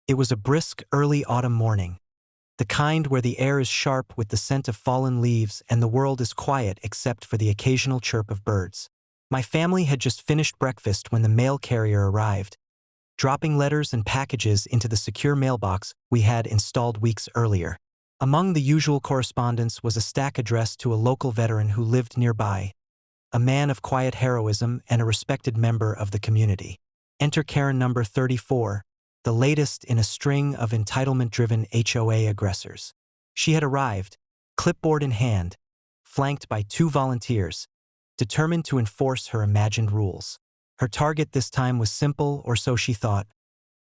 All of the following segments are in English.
It was a brisk, early autumn morning, the kind where the air is sharp with the scent of fallen leaves and the world is quiet except for the occasional chirp of birds. My family had just finished breakfast when the mail carrier arrived, dropping letters and packages into the secure mailbox we had installed weeks earlier. Among the usual correspondence was a stack addressed to a local veteran who lived nearby, a man of quiet heroism and a respected member of the community. Enter Karen number 34, the latest in a string of entitlement-driven HOA aggressors. She had arrived, clipboard in hand, flanked by 2 volunteers, determined to enforce her imagined rules. Her target this time was simple, or so she thought: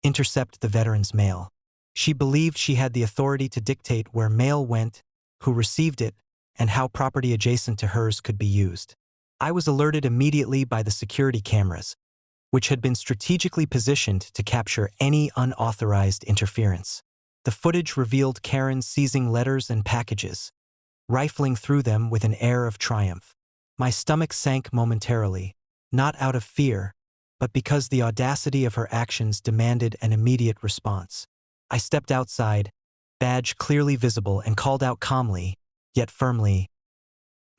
intercept the veteran's mail. She believed she had the authority to dictate where mail went, who received it, and how property adjacent to hers could be used. I was alerted immediately by the security cameras, which had been strategically positioned to capture any unauthorized interference. The footage revealed Karen seizing letters and packages, rifling through them with an air of triumph. My stomach sank momentarily, not out of fear, but because the audacity of her actions demanded an immediate response. I stepped outside, badge clearly visible, and called out calmly, yet firmly,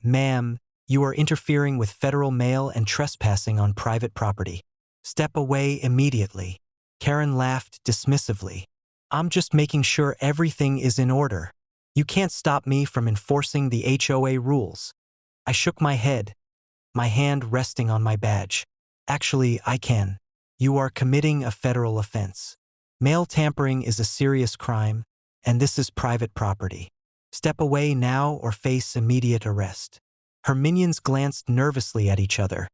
"Ma'am, you are interfering with federal mail and trespassing on private property. Step away immediately." Karen laughed dismissively. "I'm just making sure everything is in order. You can't stop me from enforcing the HOA rules." I shook my head, my hand resting on my badge. "Actually, I can. You are committing a federal offense. Mail tampering is a serious crime, and this is private property. Step away now or face immediate arrest." Her minions glanced nervously at each other,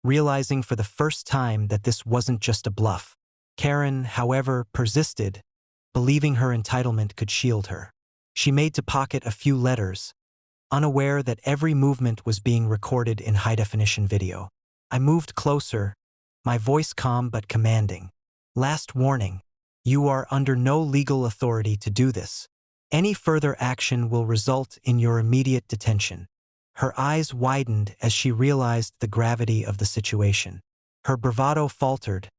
realizing for the first time that this wasn't just a bluff. Karen, however, persisted, believing her entitlement could shield her. She made to pocket a few letters, unaware that every movement was being recorded in high-definition video. I moved closer, my voice calm but commanding. "Last warning. You are under no legal authority to do this. Any further action will result in your immediate detention." Her eyes widened as she realized the gravity of the situation. Her bravado faltered,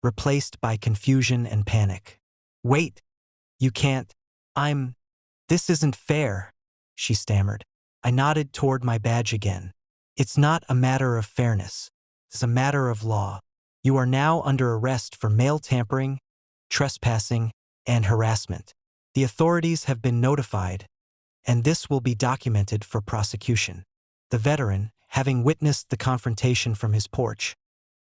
replaced by confusion and panic. "Wait, you can't. This isn't fair," she stammered. I nodded toward my badge again. "It's not a matter of fairness. It's a matter of law. You are now under arrest for mail tampering, trespassing, and harassment. The authorities have been notified, and this will be documented for prosecution." The veteran, having witnessed the confrontation from his porch,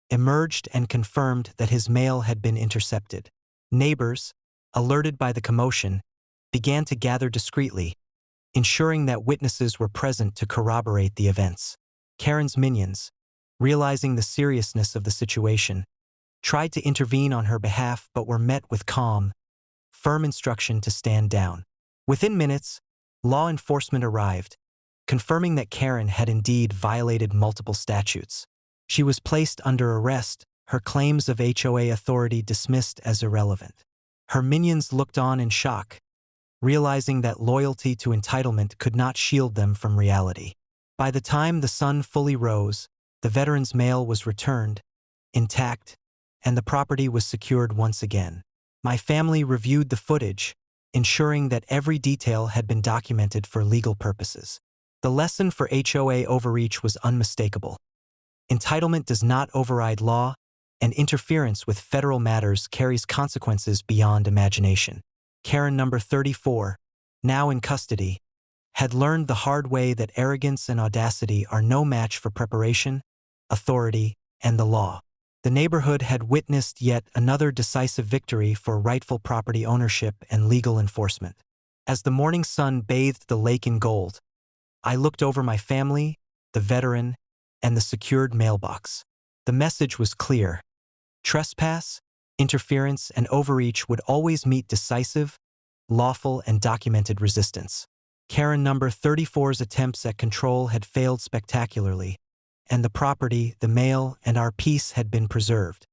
emerged and confirmed that his mail had been intercepted. Neighbors, alerted by the commotion, began to gather discreetly, ensuring that witnesses were present to corroborate the events. Karen's minions, realizing the seriousness of the situation, tried to intervene on her behalf but were met with calm, firm instruction to stand down. Within minutes, law enforcement arrived, confirming that Karen had indeed violated multiple statutes. She was placed under arrest, her claims of HOA authority dismissed as irrelevant. Her minions looked on in shock, realizing that loyalty to entitlement could not shield them from reality. By the time the sun fully rose, the veteran's mail was returned, intact, and the property was secured once again. My family reviewed the footage, ensuring that every detail had been documented for legal purposes. The lesson for HOA overreach was unmistakable. Entitlement does not override law, and interference with federal matters carries consequences beyond imagination. Karen number 34, now in custody, had learned the hard way that arrogance and audacity are no match for preparation, authority, and the law. The neighborhood had witnessed yet another decisive victory for rightful property ownership and legal enforcement. As the morning sun bathed the lake in gold, I looked over my family, the veteran, and the secured mailbox. The message was clear. Trespass, interference, and overreach would always meet decisive, lawful, and documented resistance. Karen number 34's attempts at control had failed spectacularly, and the property, the mail, and our peace had been preserved.